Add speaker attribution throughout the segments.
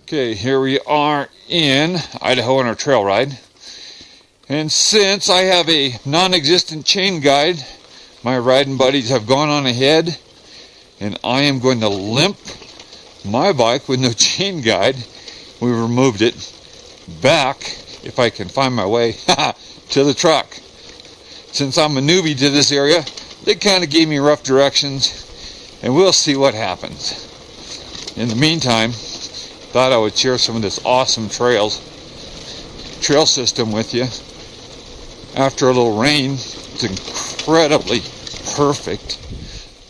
Speaker 1: Okay, here we are in Idaho on our trail ride. And since I have a non-existent chain guide, my riding buddies have gone on ahead, and I am going to limp my bike with no chain guide. We removed it back, if I can find my way, to the truck. Since I'm a newbie to this area, they kind of gave me rough directions, and we'll see what happens. In the meantime, thought I would share some of this awesome trail system with you. After a little rain, it's incredibly perfect.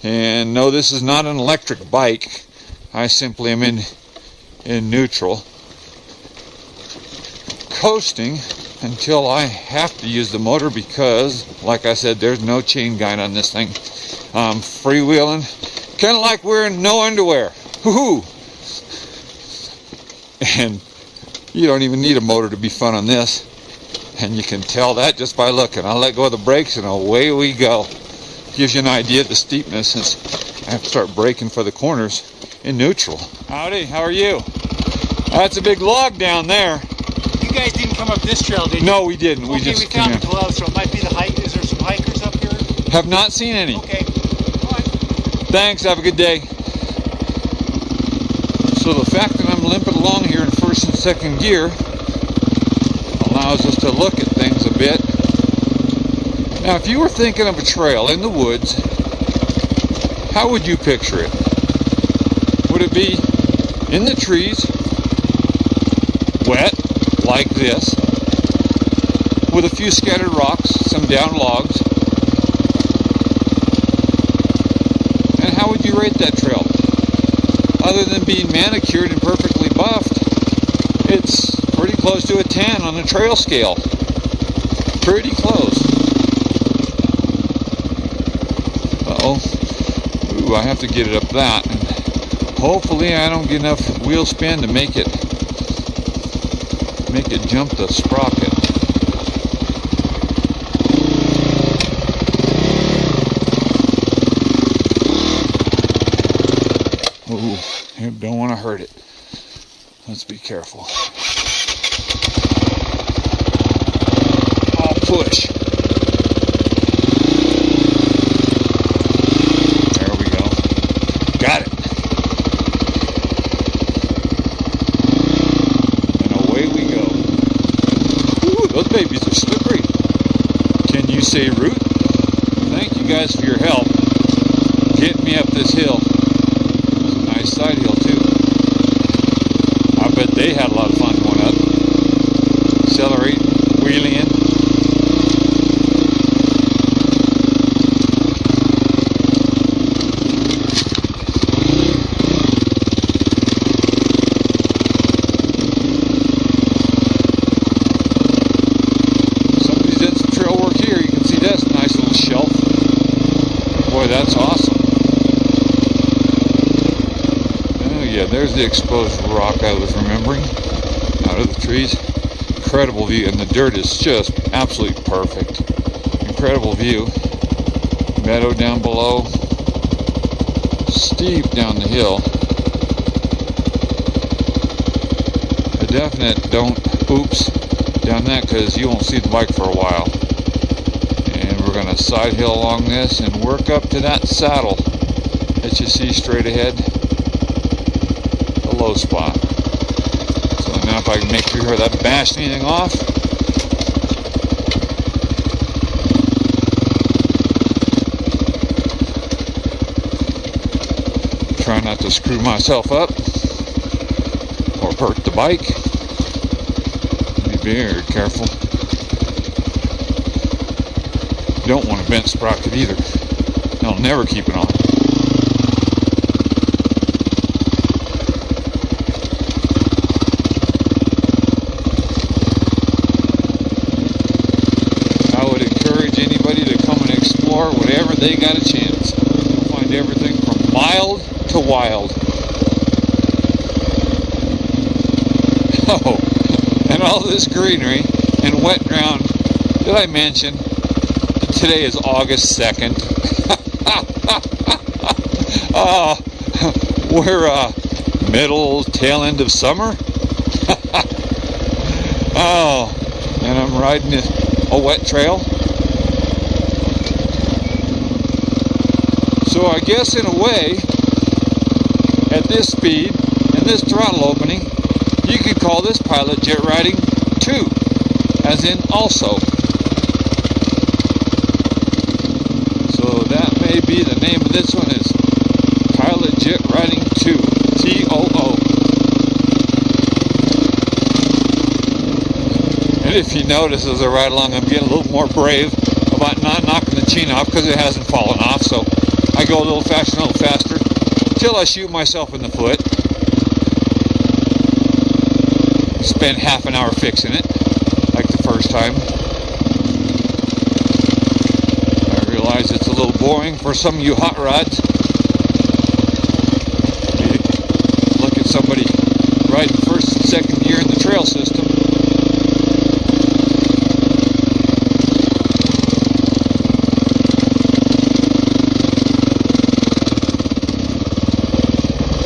Speaker 1: And no, this is not an electric bike. I simply am in neutral, coasting until I have to use the motor because, like I said, there's no chain guide on this thing. I'm freewheeling, kind of like wearing no underwear. Woohoo! And you don't even need a motor to be fun on this. And you can tell that just by looking. I'll let go of the brakes and away we go. Gives you an idea of the steepness since I have to start braking for the corners in neutral. Howdy, how are you? That's a big log down there.
Speaker 2: You guys didn't come up this trail, did you?
Speaker 1: No, we didn't.
Speaker 2: Okay, we found the glow, so it might be the hike. Is there some hikers up here?
Speaker 1: Have not seen any.
Speaker 2: Okay. All right.
Speaker 1: Thanks, have a good day. So the fact that I'm limping along here in first and second gear allows us to look at things a bit. Now, if you were thinking of a trail in the woods, how would you picture it? Would it be in the trees, wet, like this, with a few scattered rocks, some down logs? And how would you rate that trail? Other than being manicured and perfectly buffed, it's pretty close to a 10 on the trail scale. Pretty close. Uh-oh. Ooh, I have to get it up that. And hopefully I don't get enough wheel spin to make it jump the sprocket. Ooh, I don't want to hurt it. Let's be careful. I'll push. There we go. Got it. And away we go. Ooh, those babies are slippery. Can you say root? Thank you guys for your help getting me up this hill. Side hill too. I bet they had a lot of fun going up. Accelerate, wheeling in. Somebody's done some trail work here. You can see that's a nice little shelf. Boy, that's awesome. Yeah, there's the exposed rock I was remembering out of the trees. Incredible view, and the dirt is just absolutely perfect. Incredible view. Meadow down below. Steep down the hill. A definite don't oops down that because you won't see the bike for a while. And we're going to side hill along this and work up to that saddle that you see straight ahead. Low spot. So now if I can make sure that bashed anything off. Try not to screw myself up or hurt the bike. Be very careful. Don't want a bent sprocket either. I'll never keep it on. Whenever they got a chance. You'll find everything from mild to wild. Oh, and all this greenery and wet ground. Did I mention today is August 2nd? We're middle, tail end of summer. Oh, and I'm riding a wet trail. So I guess in a way, at this speed and this throttle opening, you could call this Pilot Jet Riding 2, as in also. So that may be the name of this one, is Pilot Jet Riding 2, T-O-O. And if you notice as I ride along, I'm getting a little more brave about not knocking the chain off because it hasn't fallen off. So I go a little faster and a little faster until I shoot myself in the foot. Spend half an hour fixing it, like the first time. I realize it's a little boring for some of you hot rods. Look at somebody riding first and second gear in the trail system.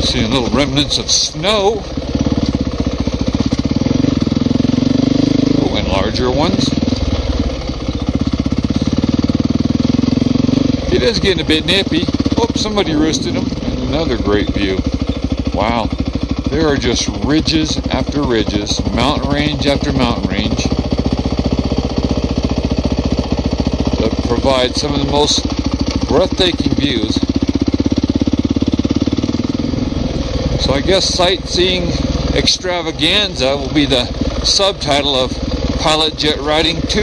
Speaker 1: Seeing little remnants of snow. Oh, and larger ones. It is getting a bit nippy. Oh, somebody roosted them. And another great view. Wow. There are just ridges after ridges, mountain range after mountain range, that provide some of the most breathtaking views. So I guess Sightseeing Extravaganza will be the subtitle of Pilot Jet Riding 2.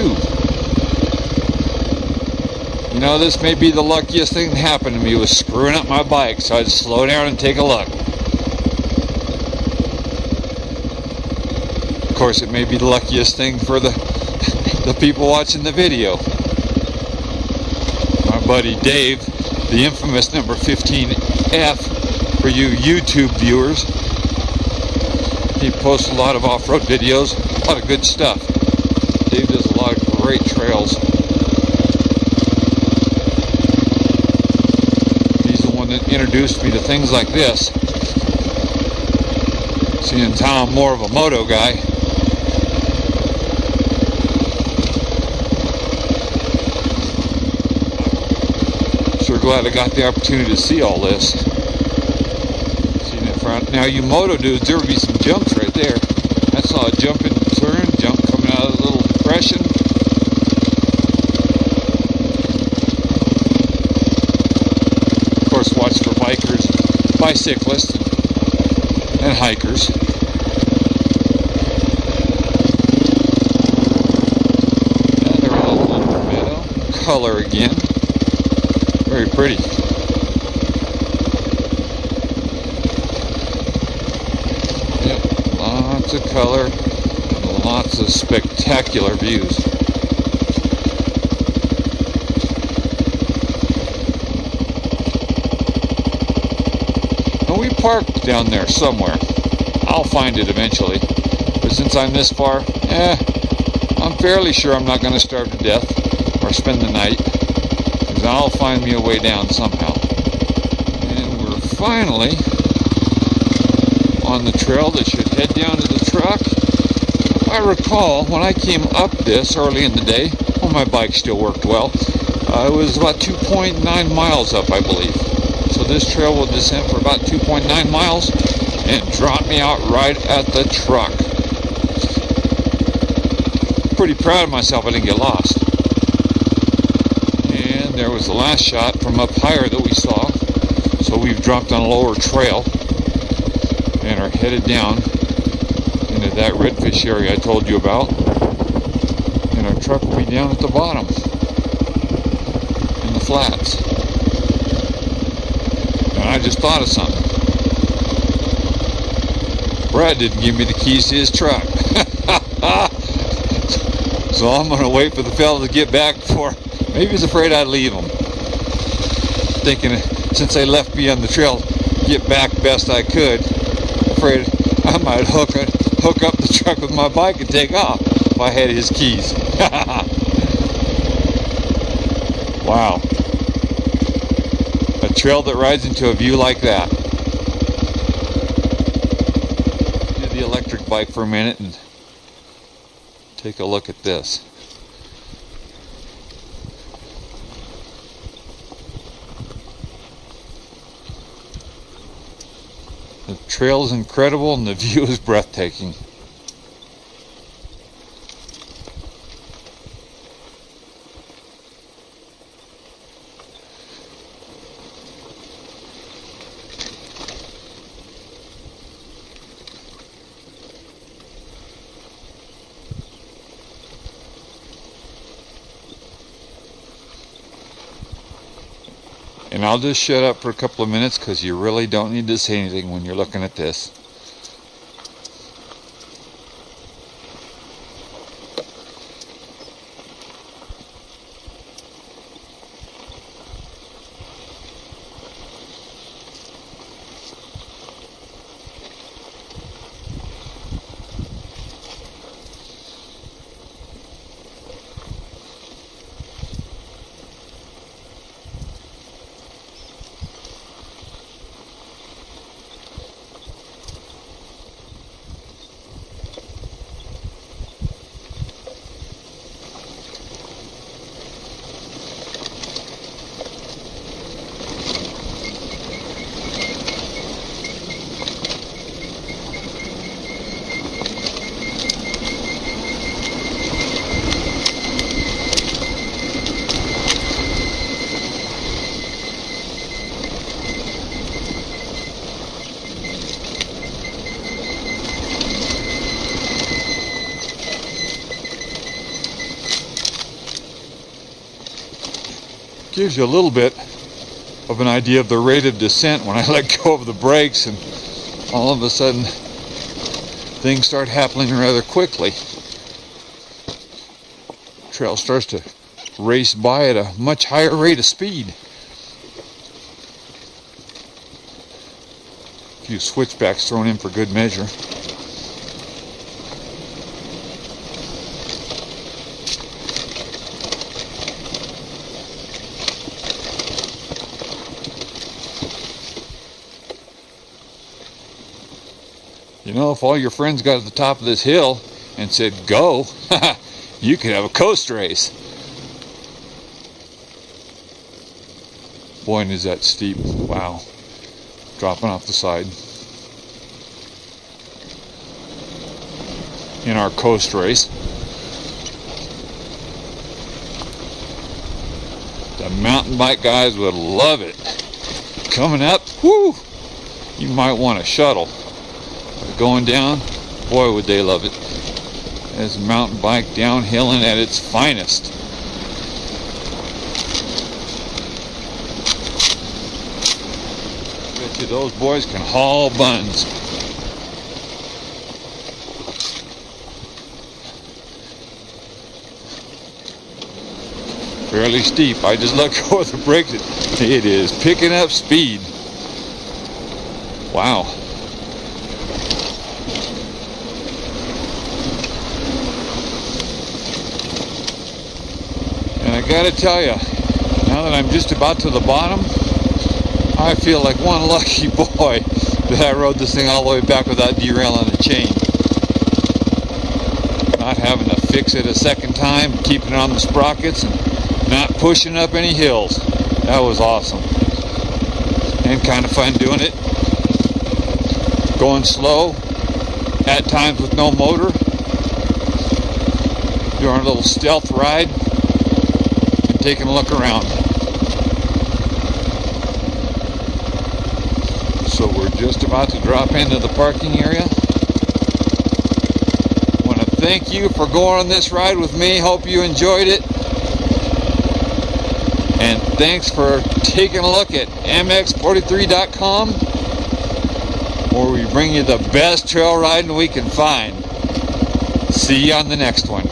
Speaker 1: You know, this may be the luckiest thing that happened to me, was screwing up my bike, so I had to slow down and take a look. Of course, it may be the luckiest thing for the people watching the video. My buddy Dave, the infamous number 15F, for you YouTube viewers, he posts a lot of off-road videos, a lot of good stuff. Dave does a lot of great trails. He's the one that introduced me to things like this. Seeing how I'm more of a moto guy. Sure glad I got the opportunity to see all this. Now you moto dudes, there would be some jumps right there. I saw a jump in the turn, jump coming out of the little depression. Of course, watch for bikers, bicyclists, and hikers. Another little meadow. Color again. Very pretty. Lots of color and lots of spectacular views. Now we parked down there somewhere. I'll find it eventually. But since I'm this far, I'm fairly sure I'm not going to starve to death or spend the night. Because I'll find me a way down somehow. And we're finally on the trail that should head down to the truck. I recall when I came up this early in the day, when my bike still worked well, it was about 2.9 miles up, I believe. So this trail will descend for about 2.9 miles and drop me out right at the truck. Pretty proud of myself I didn't get lost. And there was the last shot from up higher that we saw. So we've dropped on a lower trail and are headed down into that redfish area I told you about. And our truck will be down at the bottom in the flats. And I just thought of something. Brad didn't give me the keys to his truck. So I'm going to wait for the fella to get back before, maybe he's afraid I'd leave him. Thinking since they left me on the trail, get back best I could. Afraid I might hook up the truck with my bike and take off if I had his keys. Wow. A trail that rides into a view like that. the electric bike for a minute and take a look at this. The trail is incredible and the view is breathtaking. And I'll just shut up for a couple of minutes because you really don't need to say anything when you're looking at this. Gives you a little bit of an idea of the rate of descent when I let go of the brakes, and all of a sudden things start happening rather quickly. Trail starts to race by at a much higher rate of speed. A few switchbacks thrown in for good measure. You know, if all your friends got to the top of this hill and said, go, you could have a coast race. Boy, is that steep. Wow. Dropping off the side. In our coast race. The mountain bike guys would love it. Coming up, whoo! You might want a shuttle. Going down, boy would they love it. It's mountain bike downhilling at its finest. I bet you those boys can haul buns. Fairly steep. I just let go of the brakes. It is picking up speed. Wow. I gotta tell you, now that I'm just about to the bottom, I feel like one lucky boy that I rode this thing all the way back without derailing the chain. Not having to fix it a second time, keeping it on the sprockets, and not pushing up any hills. That was awesome. And kind of fun doing it. Going slow, at times with no motor. Doing a little stealth ride. Taking a look around. So we're just about to drop into the parking area. I want to thank you for going on this ride with me. Hope you enjoyed it. And thanks for taking a look at mx43.com, where we bring you the best trail riding we can find. See you on the next one.